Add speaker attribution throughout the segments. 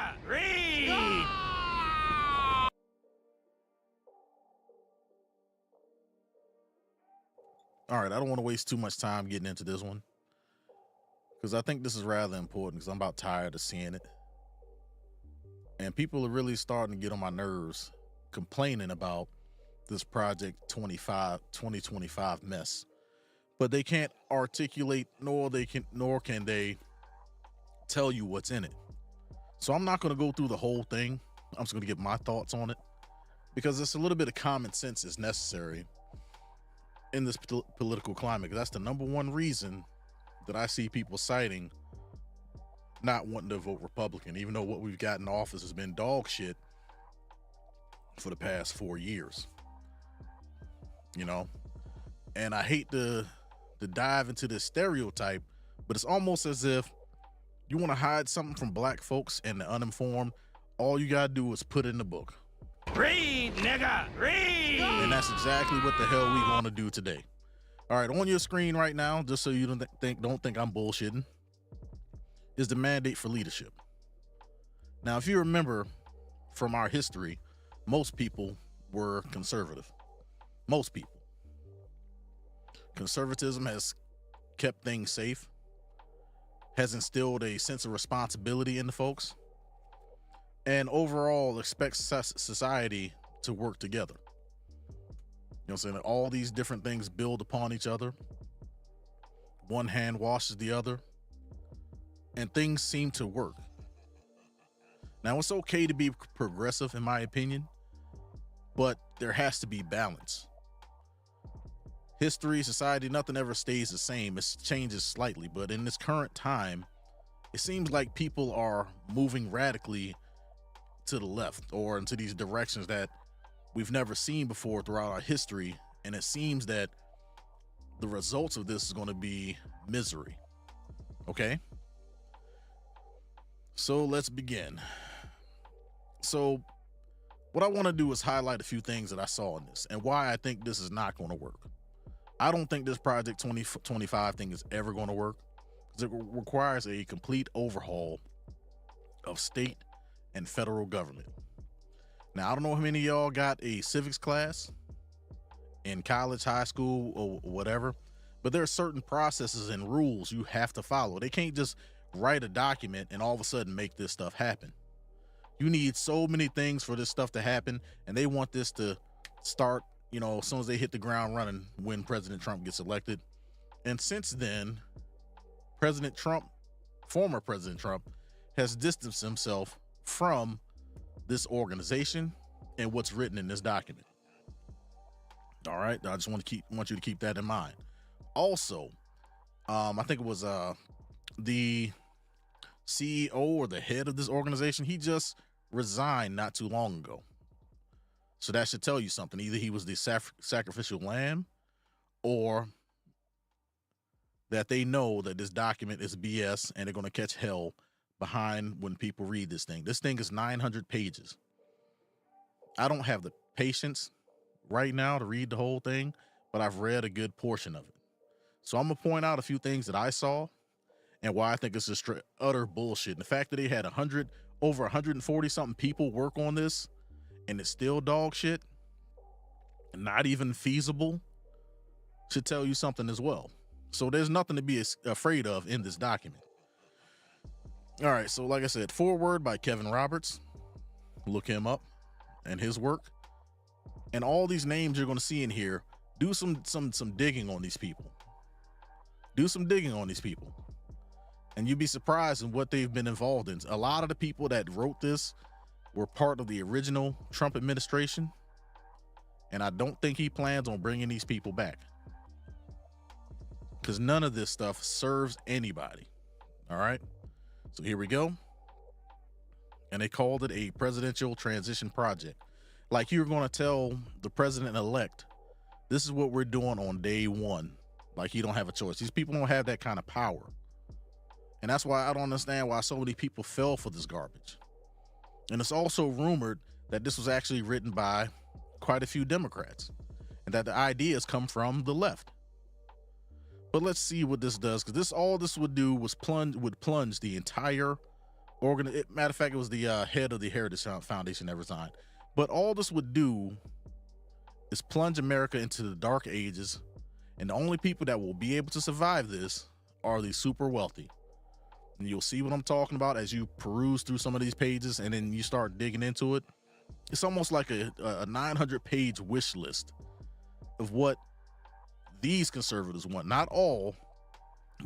Speaker 1: nigga, read!
Speaker 2: All right, I don't want to waste too much time getting into this one because I think this is rather important because I'm about tired of seeing it. And people are really starting to get on my nerves complaining about this Project 2025 mess. But they can't articulate nor can they tell you what's in it. So I'm not going to go through the whole thing. I'm just going to give my thoughts on it because it's a little bit of common sense is necessary in this political climate. That's the number one reason that I see people citing not wanting to vote Republican, even though what we've got in office has been dog shit for the past 4 years. You know, and I hate to dive into this stereotype, but it's almost as if you want to hide something from black folks and the uninformed. All you gotta do is put it in the book.
Speaker 1: Read, nigga, read!
Speaker 2: And that's exactly what the hell we gonna do today. All right, on your screen right now, just so you don't think I'm bullshitting, is the mandate for leadership. Now, if you remember from our history, most people were conservative. Most people. Conservatism has kept things safe, has instilled a sense of responsibility in the folks, and overall expects society to work together. You know what I'm saying? All these different things build upon each other. One hand washes the other, and things seem to work. Now, it's okay to be progressive, in my opinion, but there has to be balance. History, society, nothing ever stays the same. It changes slightly, but in this current time, it seems like people are moving radically to the left or into these directions that we've never seen before throughout our history, and it seems that the results of this is going to be misery. Okay? So let's begin. So what I want to do is highlight a few things that I saw in this and why I think this is not going to work. I don't think this Project 2025 thing is ever going to work because it requires a complete overhaul of state and federal government. Now, I don't know how many of y'all got a civics class in college, high school, or whatever, but there are certain processes and rules you have to follow. They can't just write a document and all of a sudden make this stuff happen. You need so many things for this stuff to happen, and they want this to start, you know, as soon as they hit the ground running when President Trump gets elected. And since then, former President Trump, has distanced himself from this organization and what's written in this document. All right, I just want you to keep that in mind. Also, I think it was the CEO or the head of this organization, he just resigned not too long ago. So that should tell you something. Either he was the sacrificial lamb, or that they know that this document is BS and they're going to catch hell behind when people read this thing. This thing is 900 pages. I don't have the patience right now to read the whole thing, but I've read a good portion of it. So I'm going to point out a few things that I saw and why I think it's just utter bullshit. And the fact that they had over 140 something people work on this and it's still dog shit and not even feasible should tell you something as well. So there's nothing to be afraid of in this document. All right, so like I said, foreword by Kevin Roberts. Look him up and his work. And all these names you're going to see in here, do some digging on these people. Do some digging on these people. And you'd be surprised in what they've been involved in. A lot of the people that wrote this were part of the original Trump administration. And I don't think he plans on bringing these people back, because none of this stuff serves anybody. All right. So here we go. And they called it a presidential transition project. Like you're going to tell the president-elect, this is what we're doing on day one. Like you don't have a choice. These people don't have that kind of power. And that's why I don't understand why so many people fell for this garbage. And it's also rumored that this was actually written by quite a few Democrats and that the ideas come from the left. But let's see what this does, because all this would do was plunge the entire Matter of fact, it was the head of the Heritage Foundation that resigned. But all this would do is plunge America into the dark ages, and the only people that will be able to survive this are the super wealthy. And you'll see what I'm talking about as you peruse through some of these pages, and then you start digging into it. It's almost like a 900-page wish list of what these conservatives want. Not all,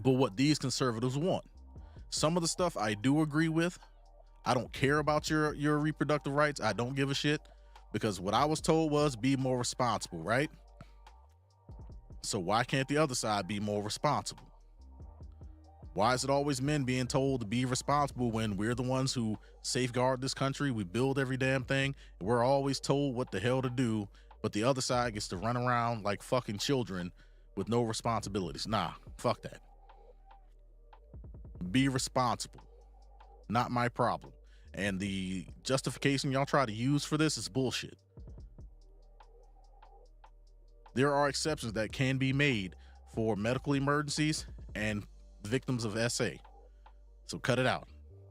Speaker 2: but what these conservatives want. Some of the stuff I do agree with. I don't care about your reproductive rights. I don't give a shit, because what I was told was be more responsible, right? So why can't the other side be more responsible? Why is it always men being told to be responsible when we're the ones who safeguard this country? We build every damn thing. And we're always told what the hell to do, but the other side gets to run around like fucking children with no responsibilities. Nah, fuck that. Be responsible. Not my problem. And the justification y'all try to use for this is bullshit. There are exceptions that can be made for medical emergencies and victims of SA. So cut it out.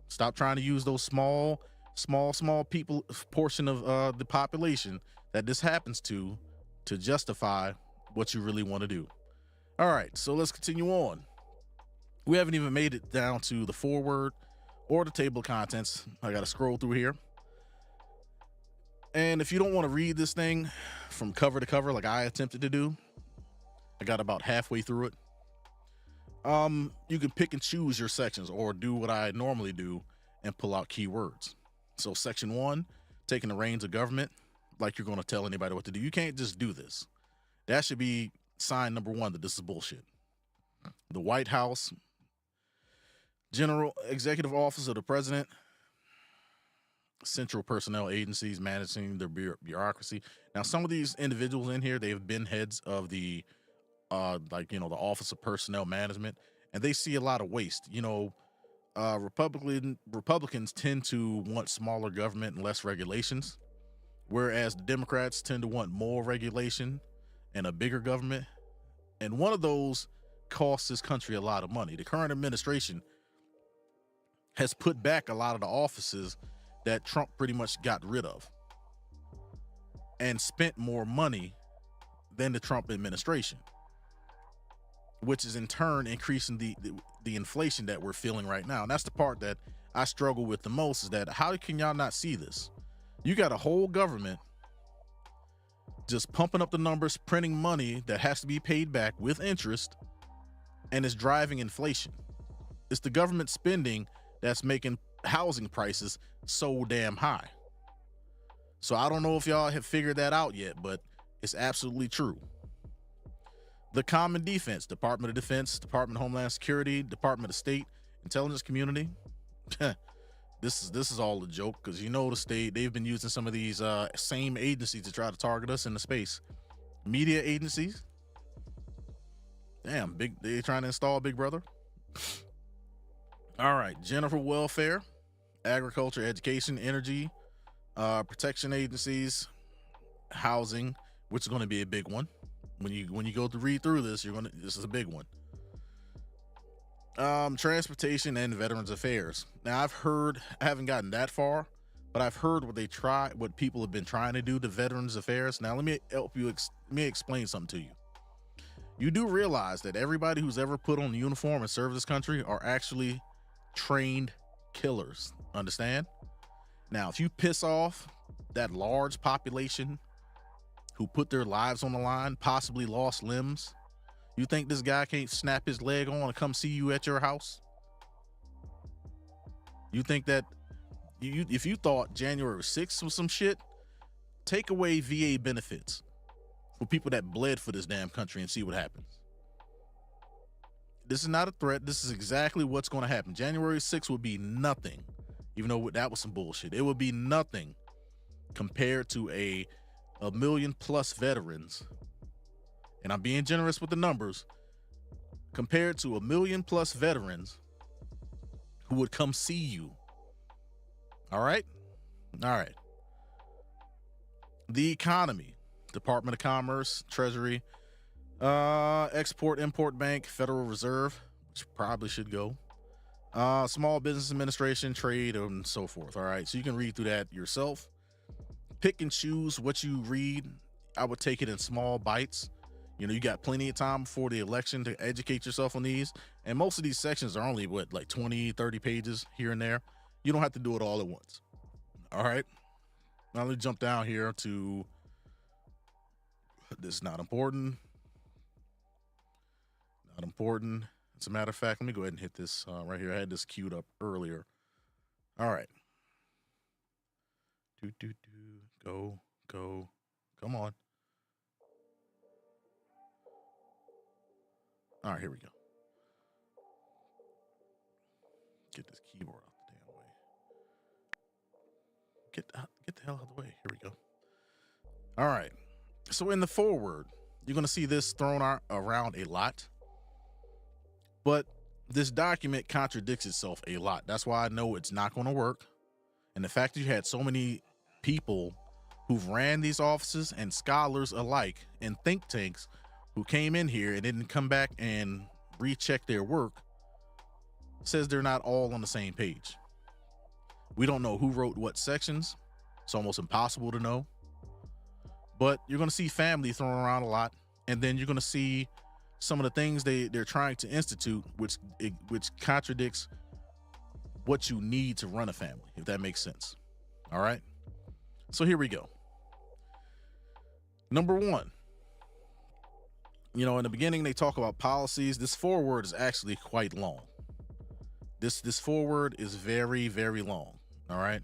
Speaker 2: Stop trying to use those small people portion of the population that this happens to justify what you really want to do. All right, so let's continue on. We haven't even made it down to the foreword or the table of contents. I got to scroll through here. And if you don't want to read this thing from cover to cover like I attempted to do, I got about halfway through it. You can pick and choose your sections or do what I normally do and pull out keywords. So section 1, taking the reins of government, like you're going to tell anybody what to do. You can't just do this. That should be sign number 1 that this is bullshit. The White House, General Executive Office of the President, central personnel agencies managing their bureaucracy. Now, some of these individuals in here, they've been heads of the the Office of Personnel Management, and they see a lot of waste. Republicans tend to want smaller government and less regulations, whereas the Democrats tend to want more regulation and a bigger government. And one of those costs this country a lot of money. The current administration has put back a lot of the offices that Trump pretty much got rid of and spent more money than the Trump administration, which is in turn increasing the inflation that we're feeling right now. And that's the part that I struggle with the most, is that how can y'all not see this? You got a whole government just pumping up the numbers, printing money that has to be paid back with interest, and it's driving inflation. It's the government spending that's making housing prices so damn high. So I don't know if y'all have figured that out yet, but it's absolutely true. The Common Defense, Department of Defense, Department of Homeland Security, Department of State, Intelligence Community. This is all a joke, because the state, they've been using some of these same agencies to try to target us in the space. Media agencies. Damn, they trying to install Big Brother. All right, general welfare, agriculture, education, energy, protection agencies, housing, which is going to be a big one. When you go to read through this, this is a big one. Transportation and Veterans Affairs. Now I haven't gotten that far, but I've heard what people have been trying to do to Veterans Affairs. Now let me help you. Let me explain something to you. You do realize that everybody who's ever put on a uniform and served this country are actually trained killers. Understand? Now, if you piss off that large population who put their lives on the line, possibly lost limbs, you think this guy can't snap his leg on and come see you at your house? You think that if you thought January 6th was some shit, take away VA benefits for people that bled for this damn country and see what happens. This is not a threat. This is exactly what's going to happen. January 6th will be nothing, even though that was some bullshit. It would be nothing compared to a million plus veterans, and I'm being generous with the numbers, compared to 1 million plus veterans who would come see you. All right? The economy, Department of Commerce, Treasury, Export-Import Bank, Federal Reserve, which probably should go, Small business administration, trade, and so forth. All right, so you can read through that yourself. Pick and choose what you read. I would take it in small bites. You got plenty of time before the election to educate yourself on these. And most of these sections are only like 20, 30 pages here and there. You don't have to do it all at once. All right. Now let me jump down here to this. Not important. Not important. As a matter of fact, let me go ahead and hit this right here. I had this queued up earlier. All right. Go. Come on. All right, here we go. Get this keyboard out the damn way. Get the hell out of the way. Here we go. All right. So in the foreword, you're going to see this thrown around a lot. But this document contradicts itself a lot. That's why I know it's not going to work. And the fact that you had so many people who've ran these offices and scholars alike and think tanks who came in here and didn't come back and recheck their work says they're not all on the same page. We don't know who wrote what sections. It's almost impossible to know. But you're going to see family thrown around a lot. And then you're going to see some of the things they're trying to institute, which contradicts what you need to run a family, if that makes sense. All right. So here we go. Number one, in the beginning, they talk about policies. This foreword is actually quite long. This foreword is very, very long. All right.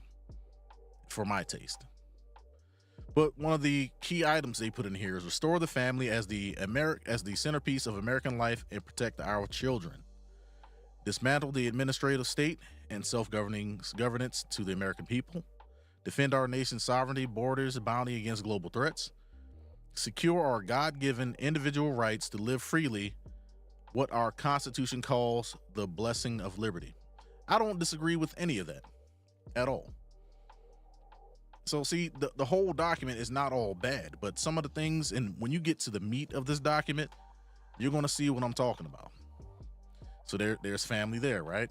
Speaker 2: For my taste. But one of the key items they put in here is restore the family as the centerpiece of American life and protect our children. Dismantle the administrative state and self-governance to the American people. Defend our nation's sovereignty, borders, and bounty against global threats. Secure our God-given individual rights to live freely, what our Constitution calls the blessing of liberty. I don't disagree with any of that at all. So see, the whole document is not all bad, but some of the things, and when you get to the meat of this document, you're going to see what I'm talking about. So there's family there, right?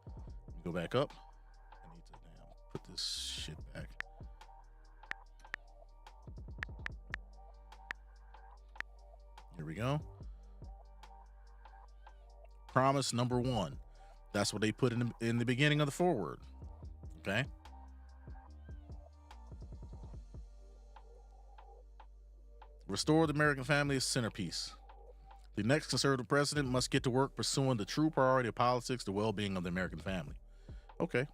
Speaker 2: Let me go back up. I need to put this shit back. Here we go. Promise number one. That's what they put in the beginning of the foreword. Okay. Restore the American family as centerpiece. The next conservative president must get to work pursuing the true priority of politics, the well-being of the American family. Okay.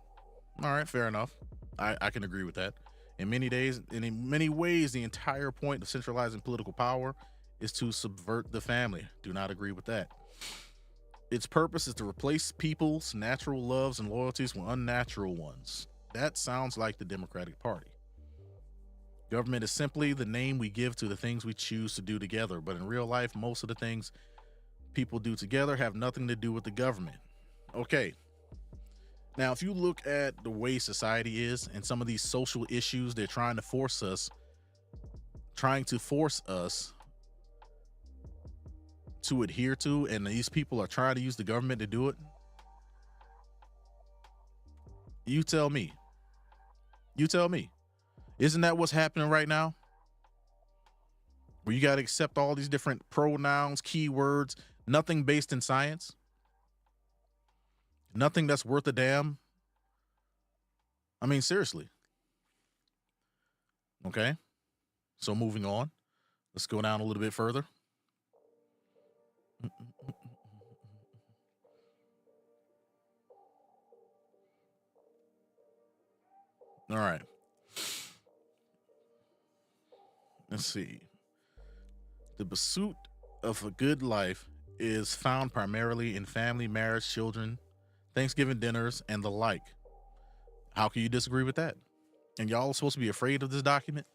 Speaker 2: All right, fair enough. I can agree with that. In many ways, the entire point of centralizing political power is to subvert the family. Do not agree with that. Its purpose is to replace people's natural loves and loyalties with unnatural ones. That sounds like the Democratic Party. Government is simply the name we give to the things we choose to do together. But in real life, most of the things people do together have nothing to do with the government. Okay. Now, if you look at the way society is and some of these social issues they're trying to force us to adhere to, and these people are trying to use the government to do it, you tell me. Isn't that what's happening right now? Where you got to accept all these different pronouns, keywords, nothing based in science, nothing that's worth a damn. I mean, seriously. Okay. So moving on, let's go down a little bit further. All right. Let's see. The pursuit of a good life is found primarily in family, marriage, children, Thanksgiving dinners, and the like. How can you disagree with that? And y'all are supposed to be afraid of this document?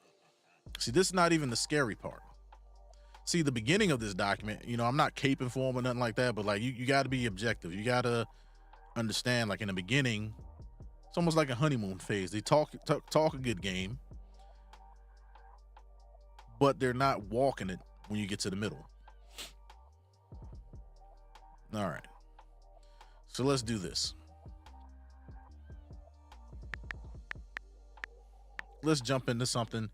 Speaker 2: See, this is not even the scary part. See, the beginning of this document, I'm not caping for them or nothing like that, but like you got to be objective. You got to understand, like in the beginning, it's almost like a honeymoon phase. They talk a good game, but they're not walking it when you get to the middle. All right. So let's do this. Let's jump into something.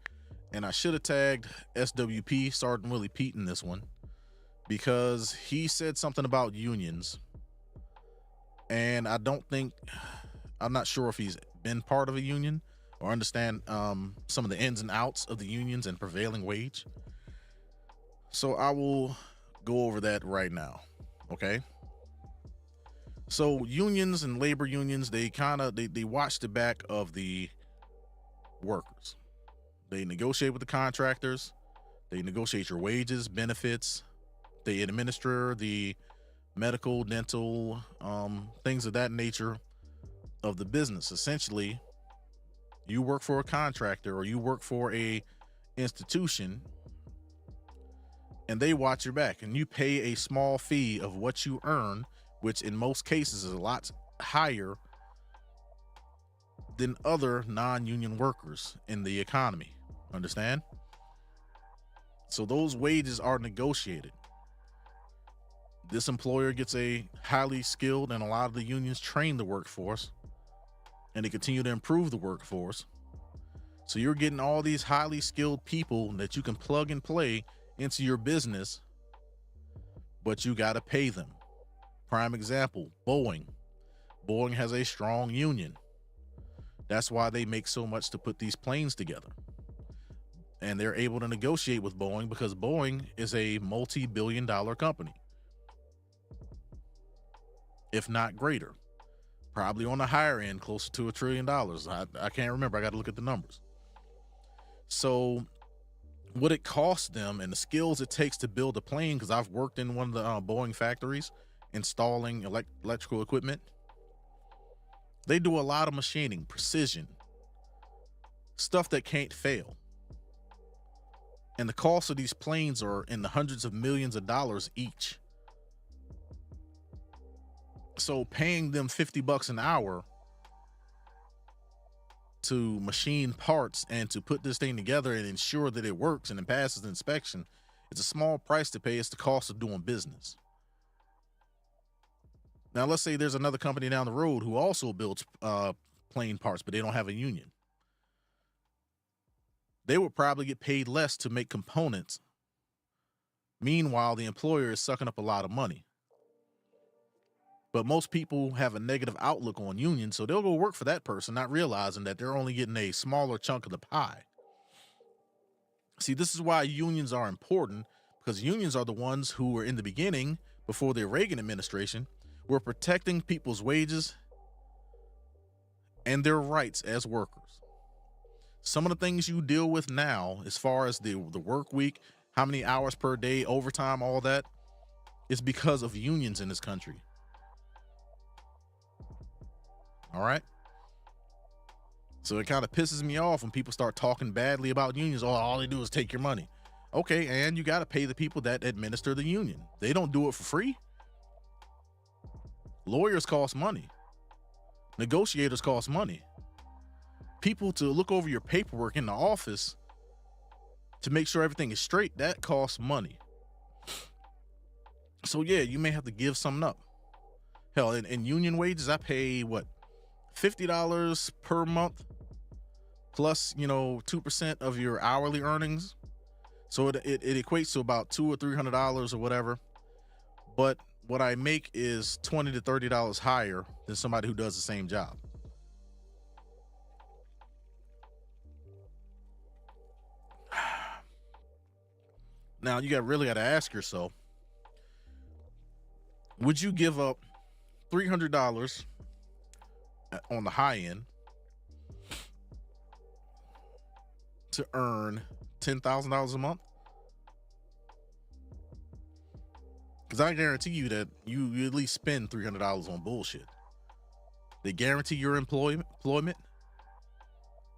Speaker 2: And I should have tagged SWP, Sergeant Willie Pete, in this one, because he said something about unions. And I'm not sure if he's been part of a union or understand some of the ins and outs of the unions and prevailing wage. So I will go over that right now. Okay. So unions and labor unions, they watch the back of the workers. They negotiate with the contractors. They negotiate your wages, benefits. They administer the medical, dental, things of that nature of the business. Essentially, you work for a contractor or you work for a institution, and they watch your back, and you pay a small fee of what you earn, which in most cases is a lot higher than other non-union workers in the economy. Understand? So those wages are negotiated. This employer gets a highly skilled, and a lot of the unions train the workforce, and they continue to improve the workforce. So you're getting all these highly skilled people that you can plug and play into your business, but you got to pay them. Prime example, Boeing. Boeing has a strong union. That's why they make so much to put these planes together. And they're able to negotiate with Boeing because Boeing is a multi-billion-dollar company, if not greater. Probably on the higher end, closer to $1 trillion. I can't remember. I got to look at the numbers. So what it costs them and the skills it takes to build a plane, because I've worked in one of the Boeing factories installing electrical equipment. They do a lot of machining, precision, stuff that can't fail. And the cost of these planes are in the hundreds of millions of dollars each. So paying them $50 an hour to machine parts and to put this thing together and ensure that it works and it passes the inspection, it's a small price to pay. It's the cost of doing business. Now, let's say there's another company down the road who also builds plane parts, but they don't have a union. They would probably get paid less to make components. Meanwhile, the employer is sucking up a lot of money. But most people have a negative outlook on unions, so they'll go work for that person, not realizing that they're only getting a smaller chunk of the pie. See, this is why unions are important, because unions are the ones who were in the beginning, before the Reagan administration, were protecting people's wages and their rights as workers. Some of the things you deal with now, as far as the work week, how many hours per day, overtime, all that, is because of unions in this country. All right. So it kind of pisses me off when people start talking badly about unions. Oh, all they do is take your money. Okay, and you got to pay the people that administer the union. They don't do it for free. Lawyers cost money. Negotiators cost money. People to look over your paperwork in the office to make sure everything is straight, that costs money. So yeah, you may have to give something up. Hell, in union wages, I pay what, $50 per month plus, 2% of your hourly earnings. So it equates to about $200 or $300 or whatever. But what I make is $20 to $30 higher than somebody who does the same job. Now you really got to ask yourself, would you give up $300 on the high end to earn $10,000 a month? Because I guarantee you that you at least spend $300 on bullshit. They guarantee your employment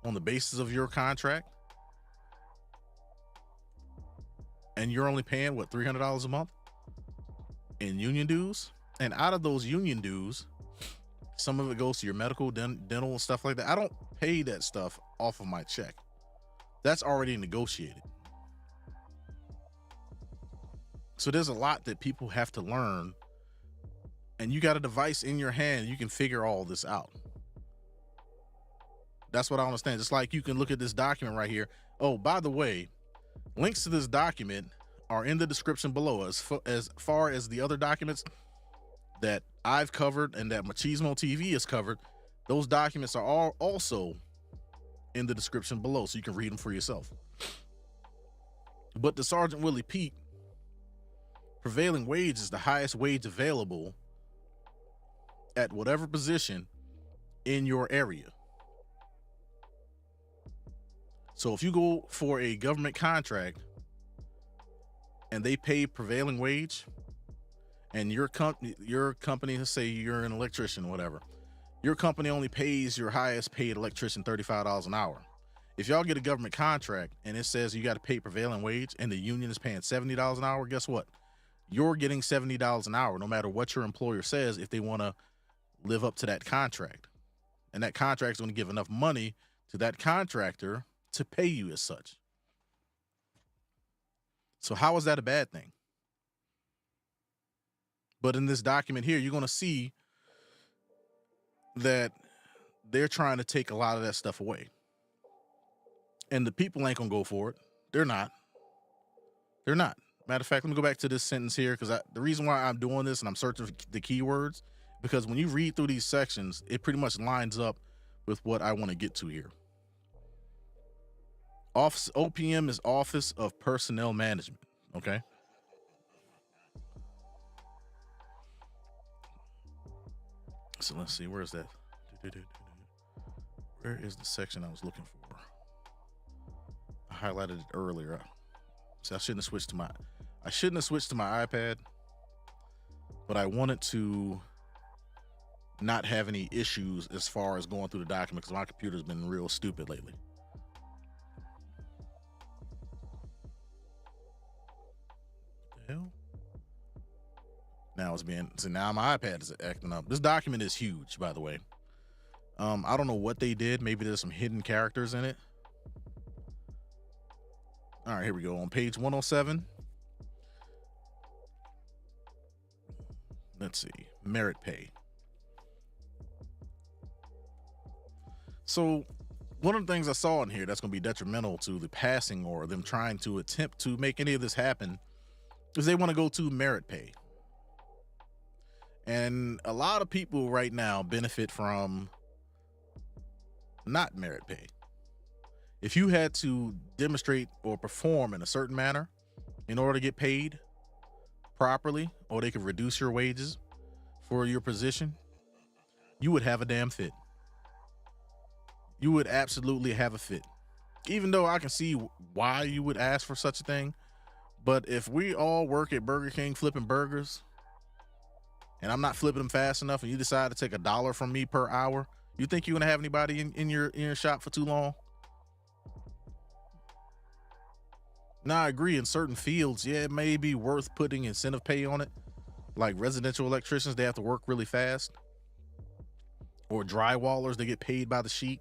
Speaker 2: on the basis of your contract, and you're only paying what, $300 a month in union dues. And out of those union dues, some of it goes to your medical, dental, and stuff like that. I don't pay that stuff off of my check. That's already negotiated. So there's a lot that people have to learn and you got a device in your hand, you can figure all this out. That's what I understand. Just like you can look at this document right here. Oh, by the way, links to this document are in the description below. As far as the other documents that I've covered and that Machismo TV has covered, those documents are all also in the description below, so you can read them for yourself. But the Sergeant Willie Pete prevailing wage is the highest wage available at whatever position in your area. So if you go for a government contract and they pay prevailing wage, and your company, let's say you're an electrician, whatever, your company only pays your highest paid electrician $35 an hour. If y'all get a government contract and it says you got to pay prevailing wage and the union is paying $70 an hour, guess what? You're getting $70 an hour no matter what your employer says if they want to live up to that contract. And that contract is going to give enough money to that contractor to pay you as such. So how is that a bad thing? But in this document here, you're going to see that they're trying to take a lot of that stuff away. And the people ain't going to go for it. They're not. They're not. Matter of fact, let me go back to this sentence here, because the reason why I'm doing this and I'm searching for the keywords, because when you read through these sections, it pretty much lines up with what I want to get to here. OPM is Office of Personnel Management, okay? So let's see, where is that? Where is the section I was looking for? I highlighted it earlier. See, I shouldn't have switched to my iPad, but I wanted to not have any issues as far as going through the document because my computer's been real stupid lately. What the hell? Now it's being, so now my iPad is acting up. This document is huge, by the way. I don't know what they did. Maybe there's some hidden characters in it. All right, here we go. On page 107. Let's see. Merit pay. So one of the things I saw in here that's going to be detrimental to the passing or them trying to attempt to make any of this happen is they want to go to merit pay. And a lot of people right now benefit from not merit pay. If you had to demonstrate or perform in a certain manner in order to get paid properly, or they could reduce your wages for your position, you would have a damn fit. You would absolutely have a fit. Even though I can see why you would ask for such a thing, but if we all work at Burger King flipping burgers, and I'm not flipping them fast enough, and you decide to take $1 from me per hour, you think you're gonna have anybody in your shop for too long? Now, I agree in certain fields, yeah, it may be worth putting incentive pay on it. Like residential electricians, they have to work really fast. Or drywallers, they get paid by the sheet,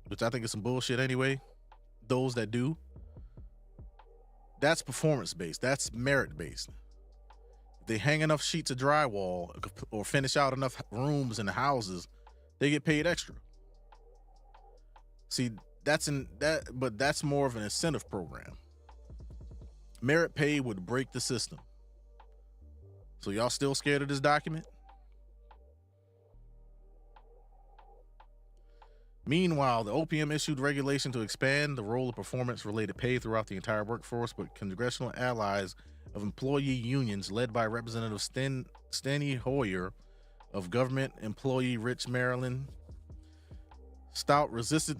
Speaker 2: which I think is some bullshit anyway. Those that do. That's performance-based. That's merit-based. If they hang enough sheets of drywall or finish out enough rooms in the houses, they get paid extra. See, but that's more of an incentive program. Merit pay would break the system. So y'all still scared of this document? Meanwhile, the OPM issued regulation to expand the role of performance-related pay throughout the entire workforce, but congressional allies of employee unions led by Representative Steny Hoyer of Government Employee Rich, Maryland, Stout resisted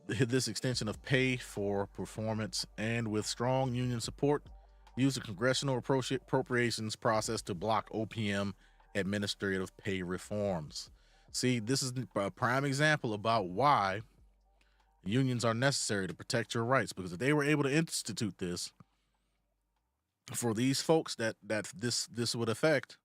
Speaker 2: this extension of pay for performance, and with strong union support, used the congressional appropriations process to block OPM administrative pay reforms. See, this is a prime example about why unions are necessary to protect your rights, because if they were able to institute this for these folks that this would affect,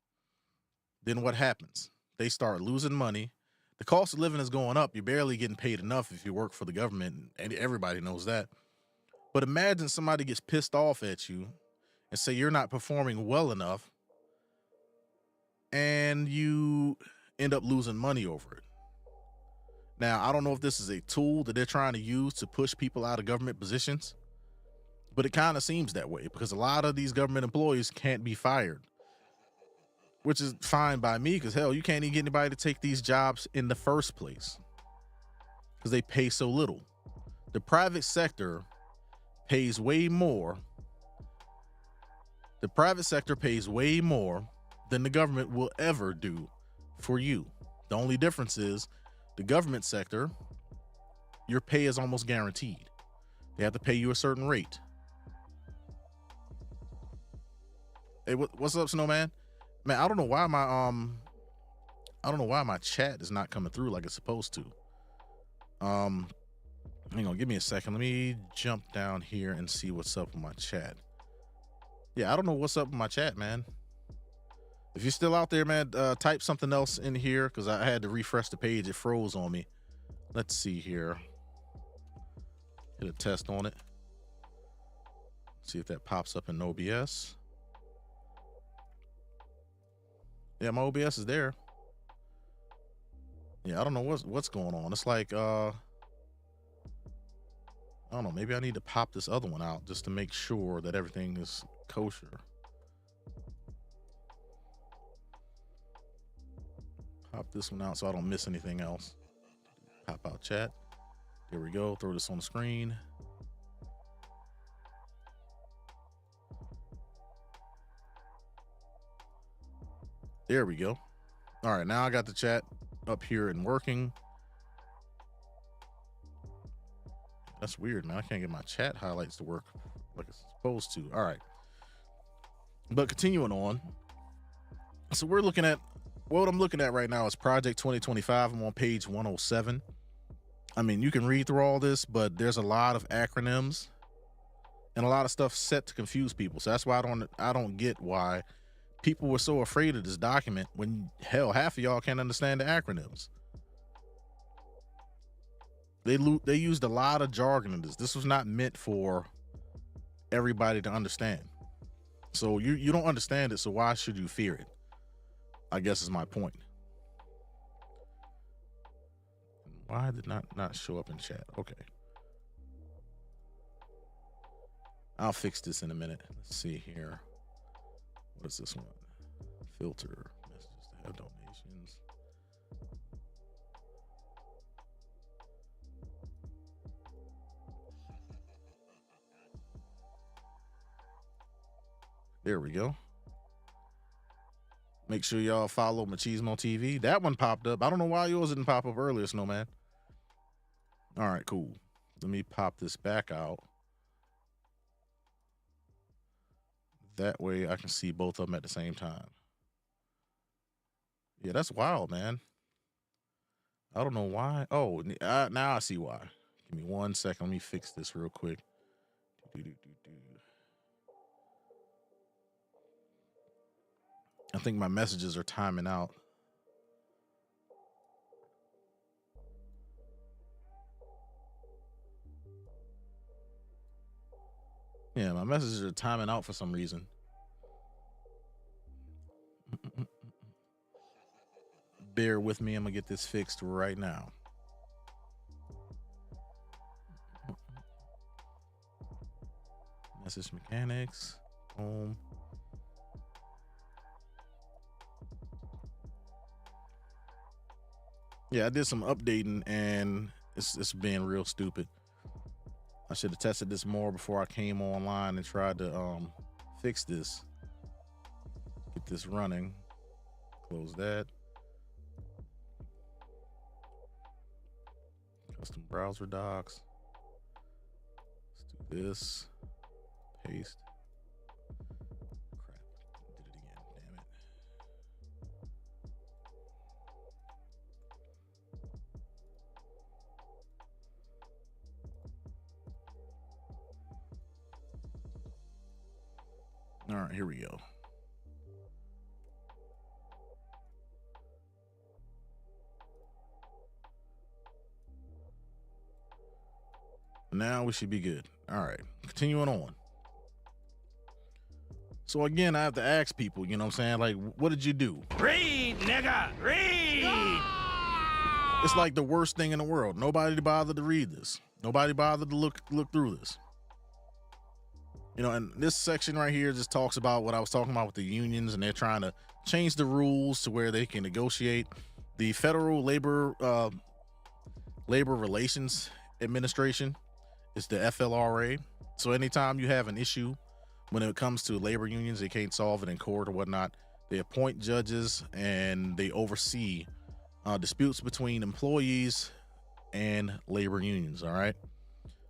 Speaker 2: then what happens? They start losing money. The cost of living is going up. You're barely getting paid enough if you work for the government, and everybody knows that. But imagine somebody gets pissed off at you and say you're not performing well enough, and you end up losing money over it. Now, I don't know if this is a tool that they're trying to use to push people out of government positions, but it kind of seems that way because a lot of these government employees can't be fired, which is fine by me because hell, you can't even get anybody to take these jobs in the first place because they pay so little. The private sector pays way more. The private sector pays way more than the government will ever do for you. The only difference is the government sector, your pay is almost guaranteed. They have to pay you a certain rate. Hey, what's up, Snowman? Man, I don't know why my chat is not coming through like it's supposed to. Hang on, give me a second. Let me jump down here and see what's up with my chat. Yeah, I don't know what's up with my chat, man. If you're still out there, man, type something else in here because I had to refresh the page. It froze on me. Let's see here. Hit a test on it. See if that pops up in OBS. Yeah, my OBS is there. Yeah, I don't know what's going on. It's like I don't know, maybe I need to pop this other one out just to make sure that everything is kosher. Pop this one out so I don't miss anything else. Pop out chat. There we go. Throw this on the screen. There we go. All right, now I got the chat up here and working. That's weird, man. I can't get my chat highlights to work like it's supposed to. All right. But continuing on. So we're looking at, what I'm looking at right now is Project 2025. I'm on page 107. I mean, you can read through all this, but there's a lot of acronyms and a lot of stuff set to confuse people. So that's why I don't get why people were so afraid of this document when hell, half of y'all can't understand the acronyms. They used a lot of jargon in this. This was not meant for everybody to understand. So you don't understand it, so why should you fear it? I guess is my point. Why did not show up in chat? Okay. I'll fix this in a minute. Let's see here. What is this one? Filter messages to have donations. There we go. Make sure y'all follow Machismo TV. That one popped up. I don't know why yours didn't pop up earlier, Snowman. All right, cool. Let me pop this back out. That way I can see both of them at the same time. Yeah, that's wild, man. I don't know why. Oh, now I see why. Give me 1 second. Let me fix this real quick. I think my messages are timing out. Yeah, my messages are timing out for some reason. Bear with me. I'm gonna get this fixed right now. Message mechanics. Boom. Yeah, I did some updating and it's being real stupid. I should have tested this more before I came online and tried to fix this. Get this running. Close that. Custom browser docs. Let's do this. Paste. Crap. Did it again. Damn it. All right, here we go. Now we should be good. All right, continuing on. So again, I have to ask people, you know what I'm saying? Like, what did you do?
Speaker 1: Read, nigga, read.
Speaker 2: It's like the worst thing in the world. Nobody bothered to read this. Nobody bothered to look through this. You know, and this section right here just talks about what I was talking about with the unions, and they're trying to change the rules to where they can negotiate. The Federal Labor Relations Administration is the FLRA. So anytime you have an issue when it comes to labor unions, they can't solve it in court or whatnot, they appoint judges and they oversee disputes between employees and labor unions. All right.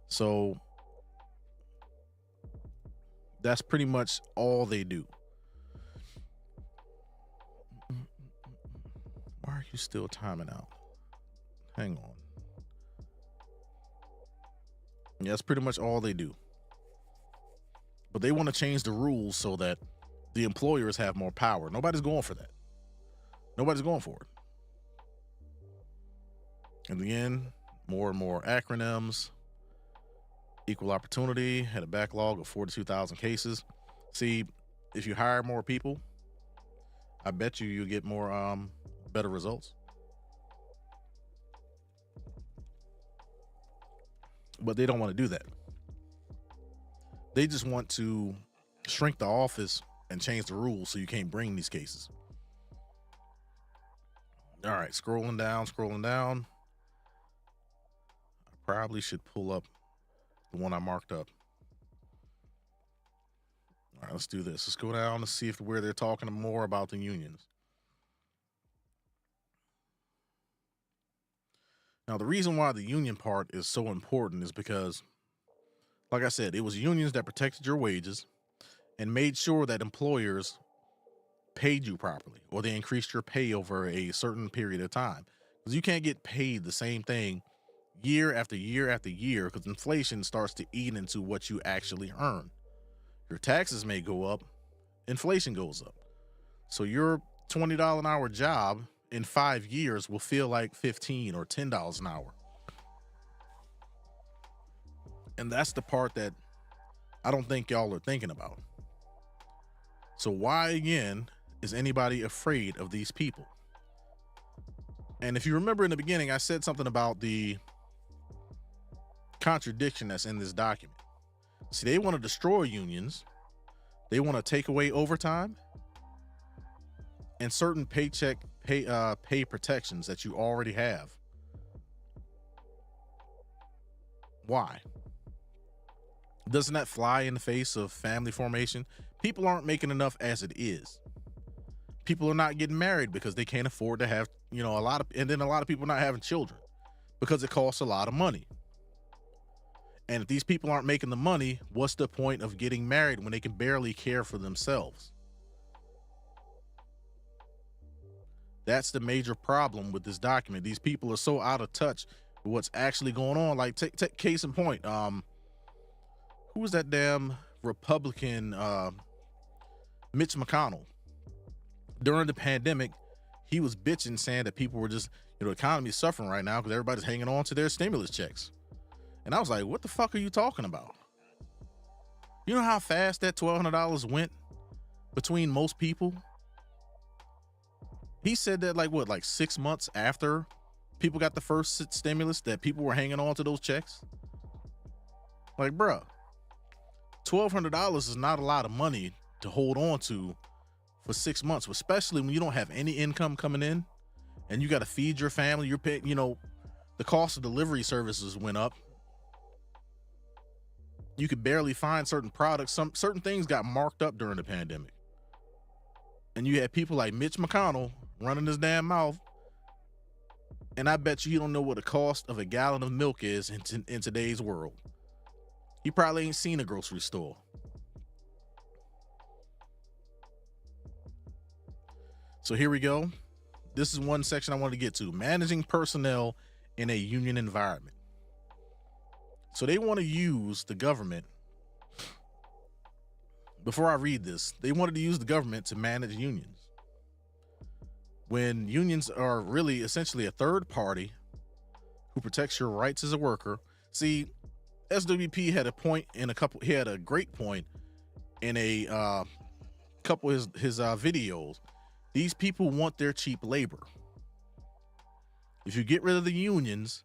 Speaker 2: So that's pretty much all they do. Why are you still timing out? Hang on. Yeah, that's pretty much all they do. But they want to change the rules so that the employers have more power. Nobody's going for that. Nobody's going for it. In the end, more and more acronyms. Equal opportunity had a backlog of 42,000 cases. See, if you hire more people, I bet you'll get more better results. But they don't want to do that. They just want to shrink the office and change the rules so you can't bring these cases. All right, scrolling down. I probably should pull up the one I marked up. All right, let's do this. Let's go down and see where they're talking more about the unions. Now, the reason why the union part is so important is because, like I said, it was unions that protected your wages and made sure that employers paid you properly, or they increased your pay over a certain period of time. Because you can't get paid the same thing year after year after year, because inflation starts to eat into what you actually earn. Your taxes may go up, inflation goes up. So your $20 an hour job in 5 years will feel like $15 or $10 an hour. And that's the part that I don't think y'all are thinking about. So why, again, is anybody afraid of these people? And if you remember in the beginning, I said something about the contradiction that's in this document. See, they want to destroy unions. They want to take away overtime and certain pay protections that you already have. Why? Doesn't that fly in the face of family formation? People aren't making enough as it is. People are not getting married because they can't afford to have, and then a lot of people not having children because it costs a lot of money. And if these people aren't making the money, what's the point of getting married when they can barely care for themselves? That's the major problem with this document. These people are so out of touch with what's actually going on. Like, take case in point. Who was that damn Republican, Mitch McConnell? During the pandemic, he was bitching, saying that people were just, the economy is suffering right now because everybody's hanging on to their stimulus checks. And I was like, what the fuck are you talking about? You know how fast that $1,200 went between most people? He said that like 6 months after people got the first stimulus, that people were hanging on to those checks. Like, bruh, $1,200 is not a lot of money to hold on to for 6 months, especially when you don't have any income coming in and you got to feed your family. You're paying, the cost of delivery services went up. You could barely find certain products. Certain things got marked up during the pandemic. And you had people like Mitch McConnell running his damn mouth. And I bet you he don't know what the cost of a gallon of milk is in today's world. He probably ain't seen a grocery store. So here we go. This is one section I wanted to get to. Managing personnel in a union environment. So they want to use the government. Before I read this, they wanted to use the government to manage unions, when unions are really essentially a third party who protects your rights as a worker. See, SWP had a great point in a couple of his videos. These people want their cheap labor. If you get rid of the unions,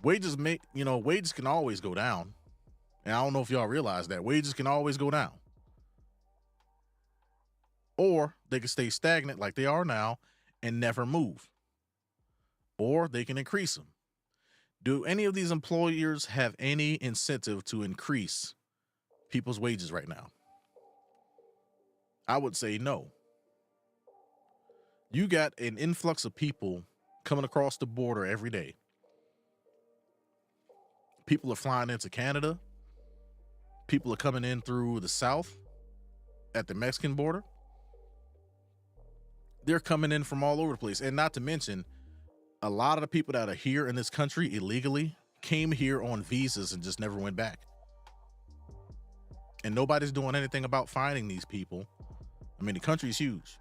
Speaker 2: wages can always go down. And I don't know if y'all realize that wages can always go down. Or they can stay stagnant like they are now and never move. Or they can increase them. Do any of these employers have any incentive to increase people's wages right now? I would say no. You got an influx of people coming across the border every day. People are flying into Canada. People are coming in through the South at the Mexican border. They're coming in from all over the place. And not to mention, a lot of the people that are here in this country illegally came here on visas and just never went back. And nobody's doing anything about finding these people. I mean, the country's huge.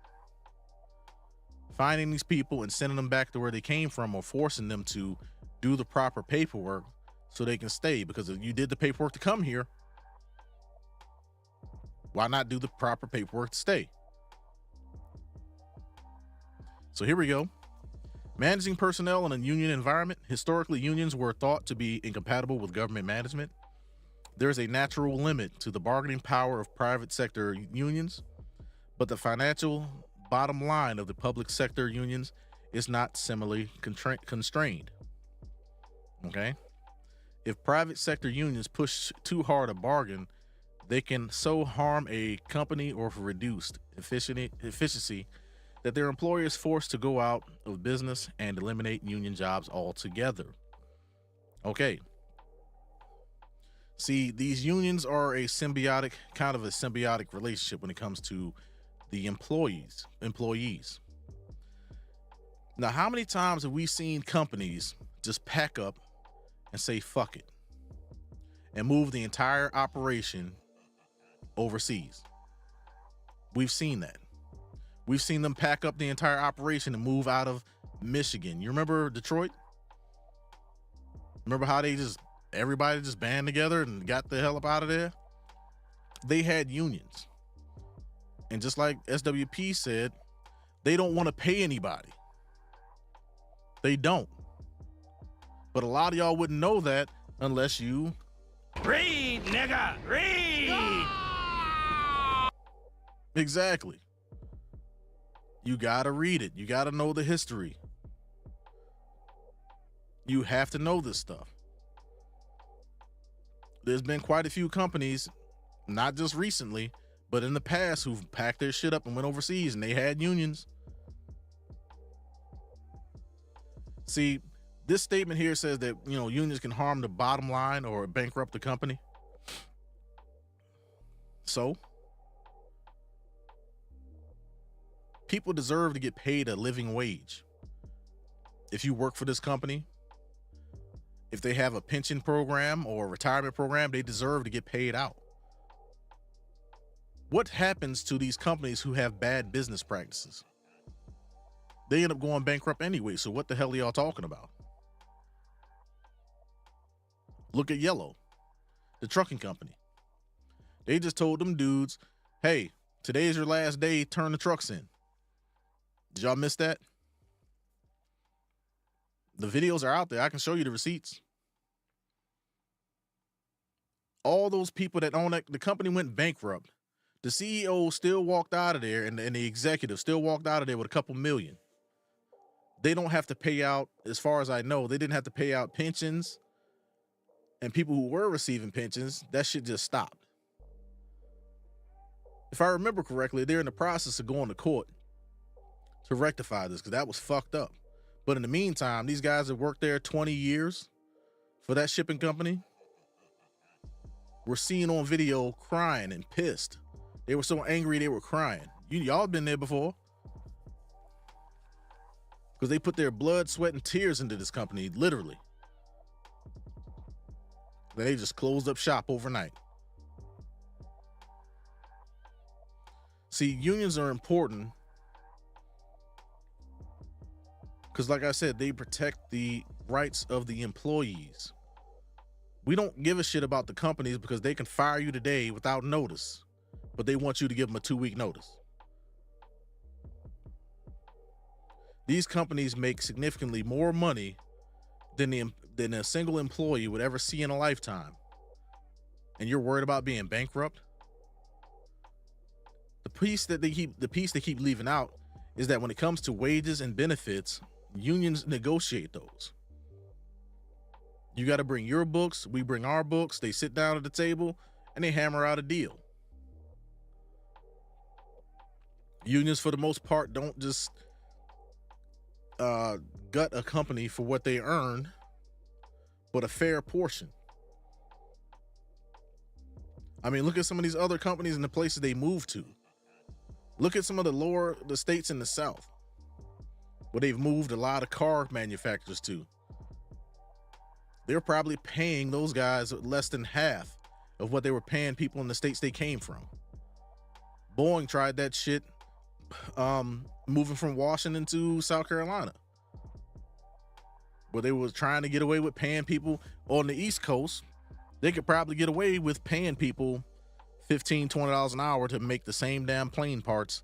Speaker 2: Finding these people and sending them back to where they came from, or forcing them to do the proper paperwork so they can stay. Because if you did the paperwork to come here, why not do the proper paperwork to stay? So here we go. Managing personnel in a union environment. Historically, unions were thought to be incompatible with government management. There is a natural limit to the bargaining power of private sector unions, but the financial bottom line of the public sector unions is not similarly constrained. Okay? If private sector unions push too hard a bargain, they can so harm a company or reduced efficiency that their employer is forced to go out of business and eliminate union jobs altogether. Okay. See, these unions are a kind of a symbiotic relationship when it comes to the employees. Now, how many times have we seen companies just pack up and say, fuck it, and move the entire operation overseas? We've seen that. We've seen them pack up the entire operation and move out of Michigan. You remember Detroit? Remember how everybody just band together and got the hell up out of there? They had unions. And just like SWP said, they don't want to pay anybody. They don't. But a lot of y'all wouldn't know that unless you
Speaker 1: Read, nigga, read!
Speaker 2: Exactly. You gotta read it. You gotta know the history. You have to know this stuff. There's been quite a few companies, not just recently, but in the past, who've packed their shit up and went overseas, and they had unions. See, this statement here says that, unions can harm the bottom line or bankrupt the company. So, people deserve to get paid a living wage. If you work for this company, if they have a pension program or a retirement program, they deserve to get paid out. What happens to these companies who have bad business practices? They end up going bankrupt anyway, so what the hell are y'all talking about? Look at Yellow, the trucking company. They just told them dudes, hey, today's your last day, turn the trucks in. Did y'all miss that? The videos are out there. I can show you the receipts. All those people that own the company went bankrupt. The CEO still walked out of there, and the executive still walked out of there with a couple million. They don't have to pay out, as far as I know, they didn't have to pay out pensions. And people who were receiving pensions, that shit just stopped. If I remember correctly, they're in the process of going to court to rectify this, because that was fucked up. But in the meantime, these guys that worked there 20 years for that shipping company were seen on video crying and pissed. They were so angry they were crying. Y'all been there before. Because they put their blood, sweat, and tears into this company, literally. They just closed up shop overnight. See, unions are important because, like I said, they protect the rights of the employees. We don't give a shit about the companies because they can fire you today without notice. but they want you to give them a 2-week notice. These companies make significantly more money than a single employee would ever see in a lifetime. And you're worried about being bankrupt? The piece they keep leaving out is that when it comes to wages and benefits, unions negotiate those. You got to bring your books, we bring our books, they sit down at the table and they hammer out a deal. Unions, for the most part, don't just gut a company for what they earn, but a fair portion. I mean, look at some of these other companies and the places they move to. Look at some of the states in the South where they've moved a lot of car manufacturers to. They're probably paying those guys less than half of what they were paying people in the states they came from. Boeing tried that shit, moving from Washington to South Carolina, where they were trying to get away with paying people on the East Coast. They could probably get away with paying people $15, $20 an hour to make the same damn plane parts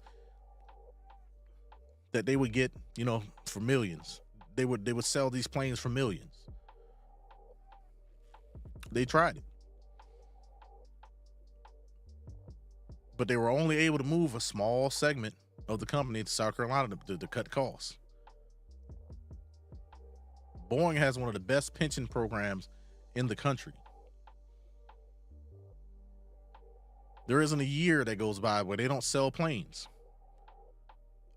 Speaker 2: that they would get, for millions. They would sell these planes for millions. They tried it, but they were only able to move a small segment of the company to South Carolina to cut costs. Boeing has one of the best pension programs in the country. There isn't a year that goes by where they don't sell planes.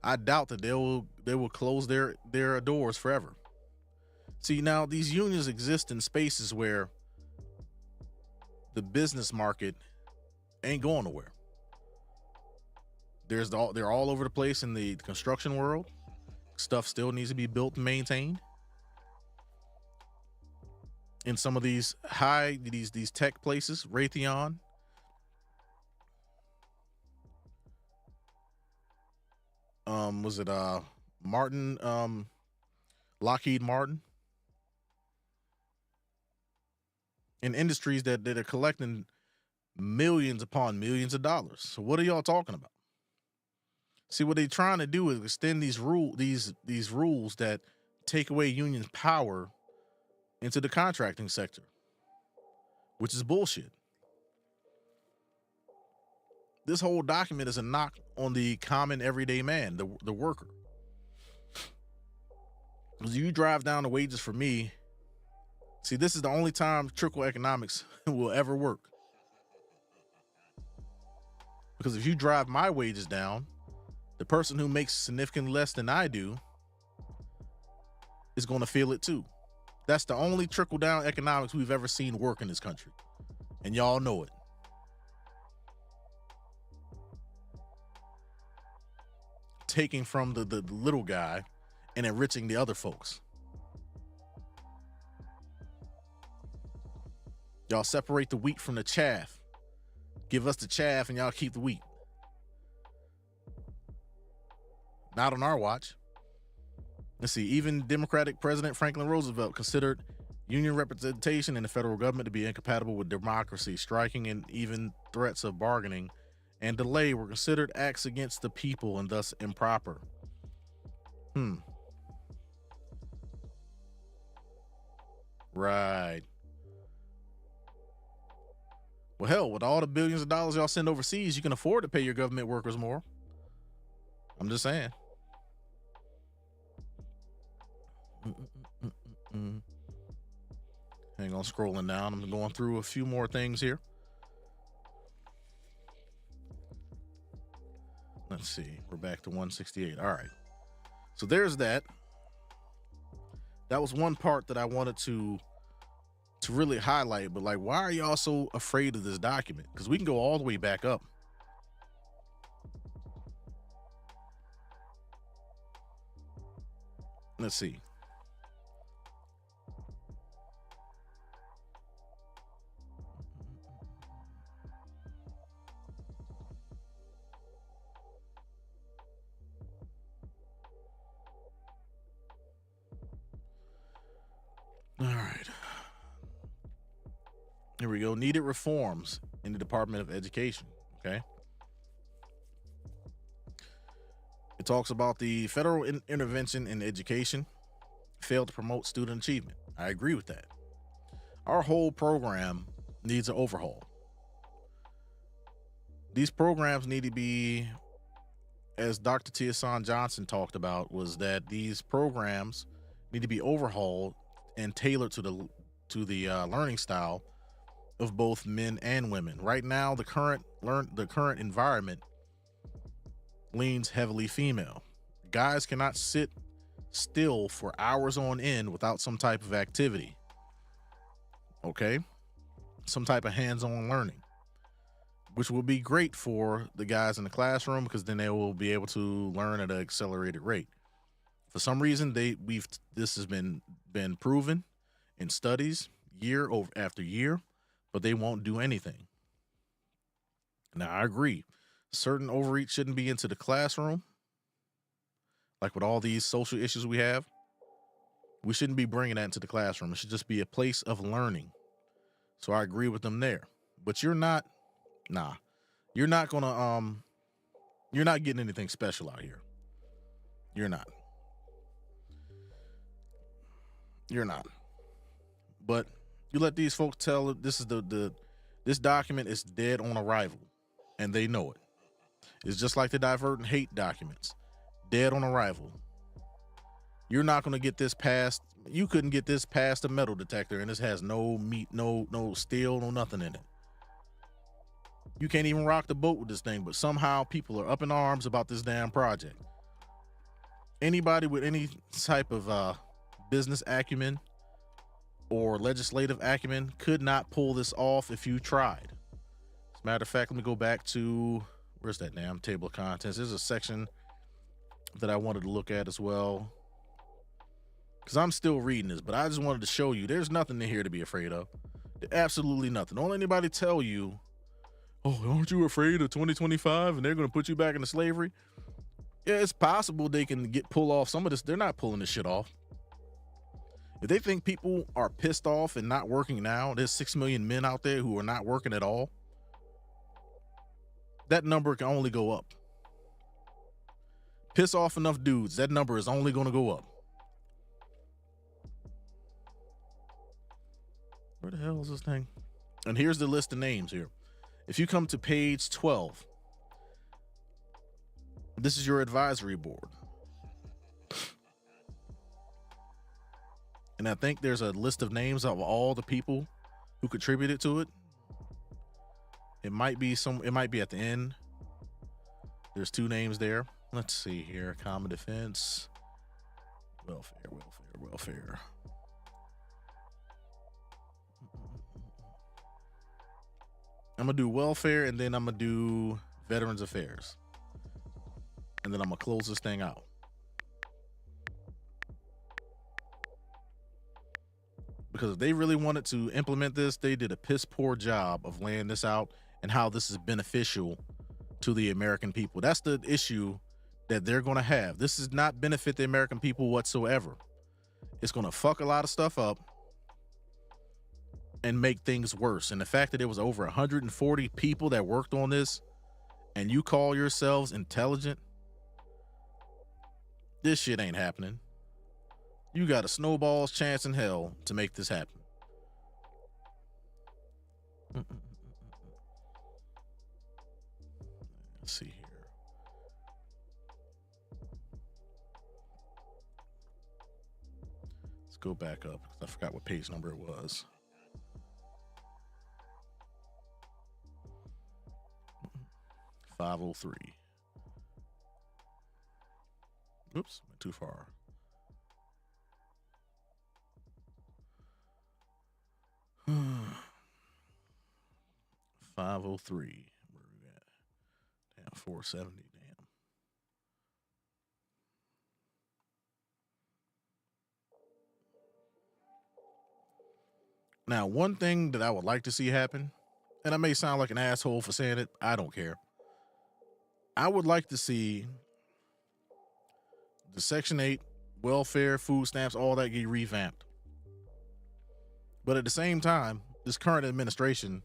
Speaker 2: I doubt that they will close their doors forever. See, now these unions exist in spaces where the business market ain't going nowhere. They're all over the place in the construction world. Stuff still needs to be built and maintained. In some of these tech places, Raytheon, was it Martin, Lockheed Martin, in industries that are collecting millions upon millions of dollars. So what are y'all talking about? See, what they're trying to do is extend these rules that take away unions' power into the contracting sector, which is bullshit. This whole document is a knock on the common everyday man, the worker. As you drive down the wages for me, see, this is the only time trickle economics will ever work. Because if you drive my wages down, the person who makes significantly less than I do is going to feel it too. That's the only trickle down economics we've ever seen work in this country. And y'all know it. Taking from the little guy and enriching the other folks. Y'all separate the wheat from the chaff. Give us the chaff and y'all keep the wheat. Not on our watch. Let's see, even Democratic President Franklin Roosevelt considered union representation in the federal government to be incompatible with democracy. Striking and even threats of bargaining and delay were considered acts against the people and thus improper. Right. Well, hell, with all the billions of dollars y'all send overseas, you can afford to pay your government workers more. I'm just saying. Hang on, scrolling down. I'm going through a few more things here. Let's see. We're back to 168. All right. So there's that. That was one part that I wanted to really highlight, but like, why are y'all so afraid of this document? Because we can go all the way back up. Let's see. All right. Here we go. Needed reforms in the Department of Education. Okay. talks about the federal intervention in education failed to promote student achievement. I agree with that. Our whole program needs an overhaul. These programs need to be, as Dr. Tiasan Johnson talked about, was that these programs need to be overhauled and tailored to the learning style of both men and women. Right now, the current environment leans heavily female. Guys cannot sit still for hours on end without some type of activity. Okay? Some type of hands-on learning, which will be great for the guys in the classroom because then they will be able to learn at an accelerated rate. For some reason, this has been proven in studies year after year, but they won't do anything. Now, I agree. Certain overreach shouldn't be into the classroom. Like with all these social issues we have, we shouldn't be bringing that into the classroom. It should just be a place of learning. So I agree with them there. But you're not gonna you're not getting anything special out here. You're not. But you let these folks tell it, this document is dead on arrival, and they know it. It's just like the Diverting hate documents, dead on arrival. You're not gonna get this past. You couldn't get this past a metal detector, and this has no meat, no steel, no nothing in it. You can't even rock the boat with this thing, but somehow people are up in arms about this damn project. Anybody with any type of business acumen or legislative acumen could not pull this off if you tried. As a matter of fact, let me go back to, where's that damn table of contents? There's a section that I wanted to look at as well, because I'm still reading this, but I just wanted to show you there's nothing in here to be afraid of. Absolutely nothing. Don't let anybody tell you, oh, aren't you afraid of 2025 and they're going to put you back into slavery? Yeah, it's possible they can pull off some of this. They're not pulling this shit off. If they think people are pissed off and not working now, there's 6 million men out there who are not working at all. That number can only go up. Piss off enough dudes, that number is only going to go up. Where the hell is this thing? And here's the list of names here. If you come to page 12, this is your advisory board. And I think there's a list of names of all the people who contributed to it. It might be at the end. There's 2 names there. Let's see here. Common defense. Welfare. I'm going to do welfare, and then I'm going to do Veterans Affairs. And then I'm going to close this thing out. Because if they really wanted to implement this, they did a piss poor job of laying this out and how this is beneficial to the American people. That's the issue that they're going to have. This does not benefit the American people whatsoever. It's going to fuck a lot of stuff up and make things worse. And the fact that there was over 140 people that worked on this and you call yourselves intelligent, this shit ain't happening. You got a snowball's chance in hell to make this happen. Let's see here. Let's go back up. I forgot what page number it was. .503. Oops, went too far. .503. Where are we at? Damn, 470. Damn. Now, one thing that I would like to see happen, and I may sound like an asshole for saying it, I don't care. I would like to see the Section 8, welfare, food stamps, all that get revamped. But at the same time, this current administration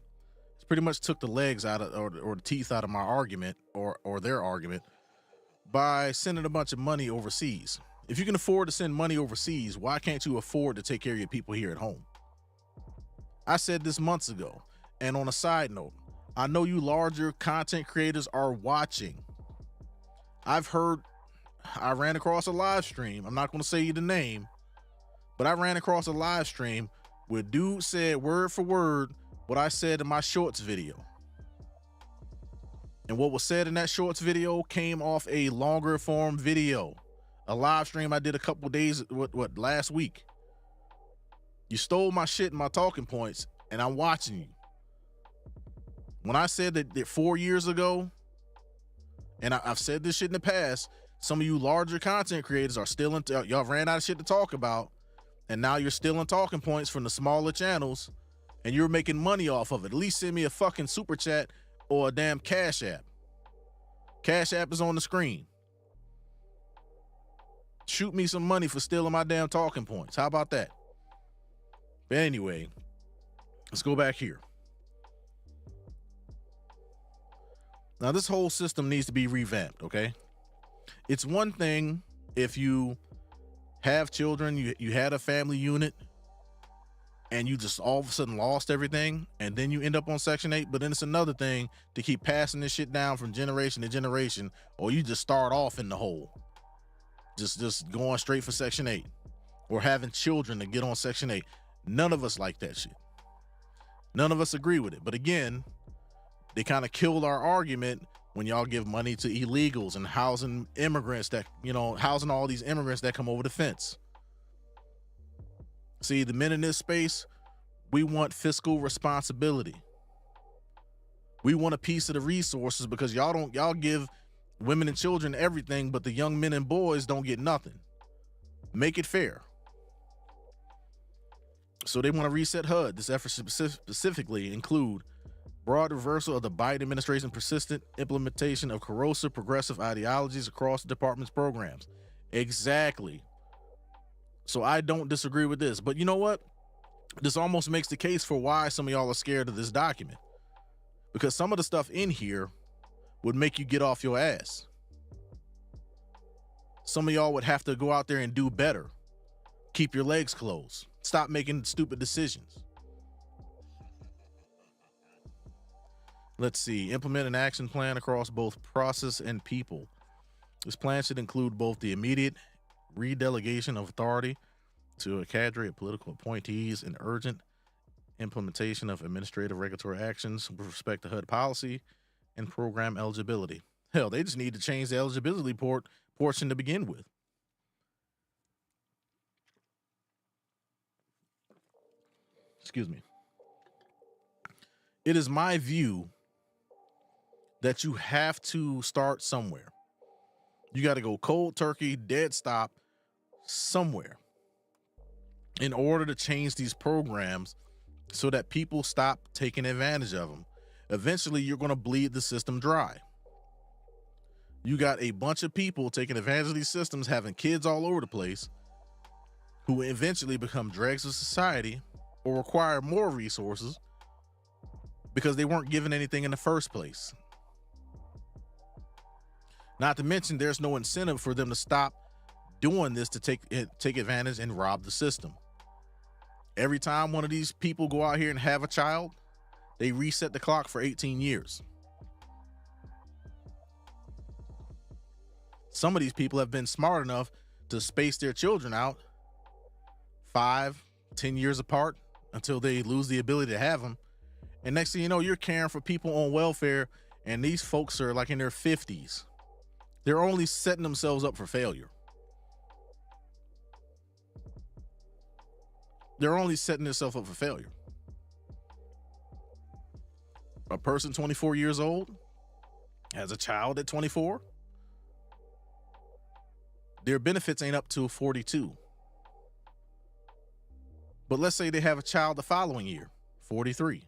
Speaker 2: has pretty much took the legs out of, or the teeth out of my argument, or their argument, by sending a bunch of money overseas. If you can afford to send money overseas, why can't you afford to take care of your people here at home? I said this months ago. And on a side note, I know you larger content creators are watching. I ran across a live stream. I'm not going to say you the name, but I ran across a live stream where dude said word for word what I said in my shorts video. And what was said in that shorts video came off a longer form video, a live stream I did a couple days, last week. You stole my shit and my talking points, and I'm watching you. When I said that 4 years ago, and I've said this shit in the past, some of you larger content creators are still y'all ran out of shit to talk about, and now you're stealing talking points from the smaller channels, and you're making money off of it. At least send me a fucking super chat or a damn Cash App. Cash App is on the screen. Shoot me some money for stealing my damn talking points. How about that? But anyway, let's go back here. Now, this whole system needs to be revamped, okay? It's one thing if you have children, you had a family unit, and you just all of a sudden lost everything, and then you end up on Section 8, but then it's another thing to keep passing this shit down from generation to generation, or you just start off in the hole. Just going straight for Section 8, or having children to get on Section 8. None of us like that shit. None of us agree with it. But again, they kind of killed our argument when y'all give money to illegals and housing immigrants that, housing all these immigrants that come over the fence. See, the men in this space, we want fiscal responsibility. We want a piece of the resources because y'all give women and children everything, but the young men and boys don't get nothing. Make it fair. So they want to reset HUD. This effort specifically include broad reversal of the Biden administration's persistent implementation of corrosive progressive ideologies across the department's programs. Exactly. So I don't disagree with this. But you know what? This almost makes the case for why some of y'all are scared of this document. Because some of the stuff in here would make you get off your ass. Some of y'all would have to go out there and do better. Keep your legs closed. Stop making stupid decisions. Let's see. Implement an action plan across both process and people. This plan should include both the immediate redelegation of authority to a cadre of political appointees and urgent implementation of administrative regulatory actions with respect to HUD policy and program eligibility. Hell, they just need to change the eligibility portion to begin with. Excuse me. It is my view that you have to start somewhere. You got to go cold turkey, dead stop somewhere in order to change these programs so that people stop taking advantage of them. Eventually, you're going to bleed the system dry. You got a bunch of people taking advantage of these systems, having kids all over the place, who eventually become dregs of society or require more resources because they weren't given anything in the first place. Not to mention, there's no incentive for them to stop doing this to take advantage and rob the system. Every time one of these people go out here and have a child, they reset the clock for 18 years. Some of these people have been smart enough to space their children out 5, 10 years apart until they lose the ability to have them. And next thing you know, you're caring for people on welfare, and these folks are like in their 50s. They're only setting themselves up for failure. They're only setting themselves up for failure. A person 24 years old has a child at 24. Their benefits ain't up to 42. But let's say they have a child the following year, 43.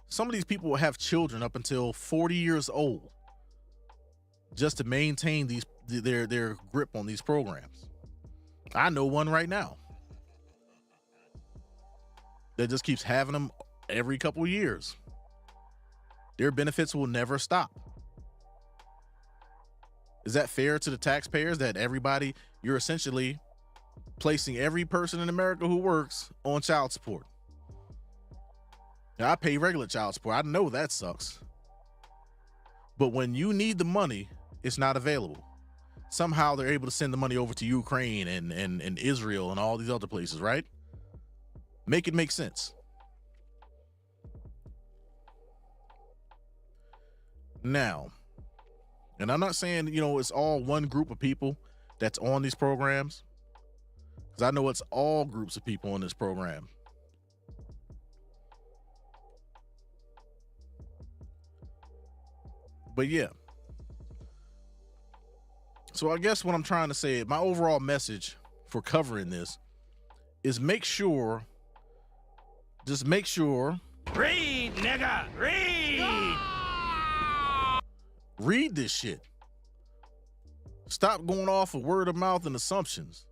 Speaker 2: Some of these people will have children up until 40 years old just to maintain their grip on these programs. I know one right now that just keeps having them every couple of years. Their benefits will never stop. Is that fair to the taxpayers that everybody, you're essentially placing every person in America who works on child support? Now, I pay regular child support. I know that sucks. But when you need the money, it's not available. Somehow they're able to send the money over to Ukraine and Israel and all these other places, right? Make it make sense. Now, and I'm not saying, it's all one group of people that's on these programs, because I know it's all groups of people on this program. But yeah. So I guess what I'm trying to say, my overall message for covering this is just make sure.
Speaker 1: Read, nigga, read!
Speaker 2: Read this shit. Stop going off of word of mouth and assumptions.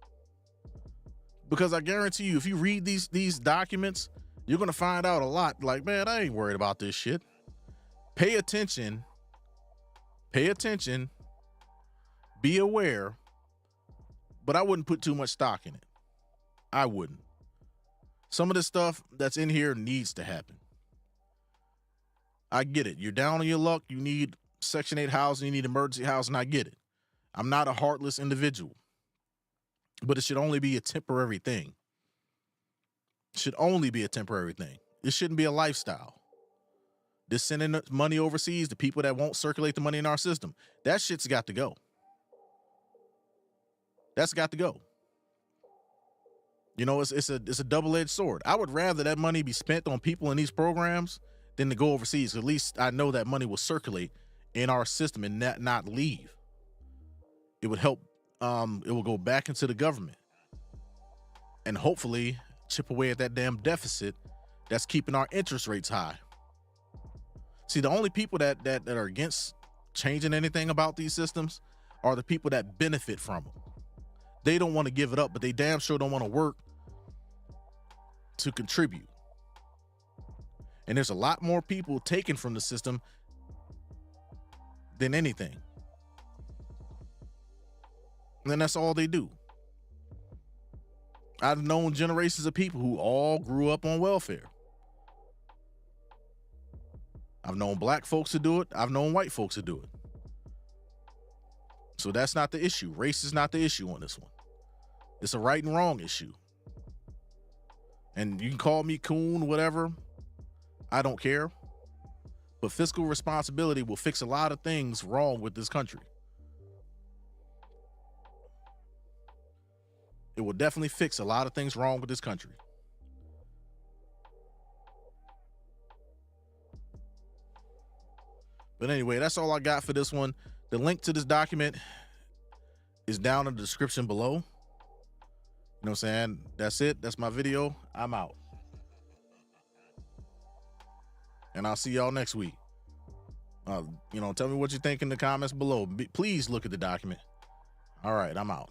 Speaker 2: Because I guarantee you, if you read these documents, you're going to find out a lot. Like, man, I ain't worried about this shit. Pay attention. Be aware. But I wouldn't put too much stock in it. I wouldn't. Some of the stuff that's in here needs to happen. I get it. You're down on your luck. You need Section 8 housing. You need emergency housing. I get it. I'm not a heartless individual. But it should only be a temporary thing. It should only be a temporary thing. It shouldn't be a lifestyle. This sending money overseas, the people that won't circulate the money in our system, that shit's got to go. That's got to go. It's a double-edged sword. I would rather that money be spent on people in these programs than to go overseas. At least I know that money will circulate in our system and not leave. It would help. It will go back into the government and hopefully chip away at that damn deficit that's keeping our interest rates high. See, the only people that are against changing anything about these systems are the people that benefit from them. They don't want to give it up, but they damn sure don't want to work to contribute. And there's a lot more people taken from the system than anything. And then that's all they do. I've known generations of people who all grew up on welfare. I've known black folks to do it. I've known white folks to do it. So that's not the issue. Race is not the issue on this one. It's a right and wrong issue. And you can call me coon, whatever. I don't care. But fiscal responsibility will fix a lot of things wrong with this country. It will definitely fix a lot of things wrong with this country. But anyway, that's all I got for this one. The link to this document is down in the description below. You know what I'm saying? That's it. That's my video. I'm out. And I'll see y'all next week. Tell me what you think in the comments below. Please look at the document. All right, I'm out.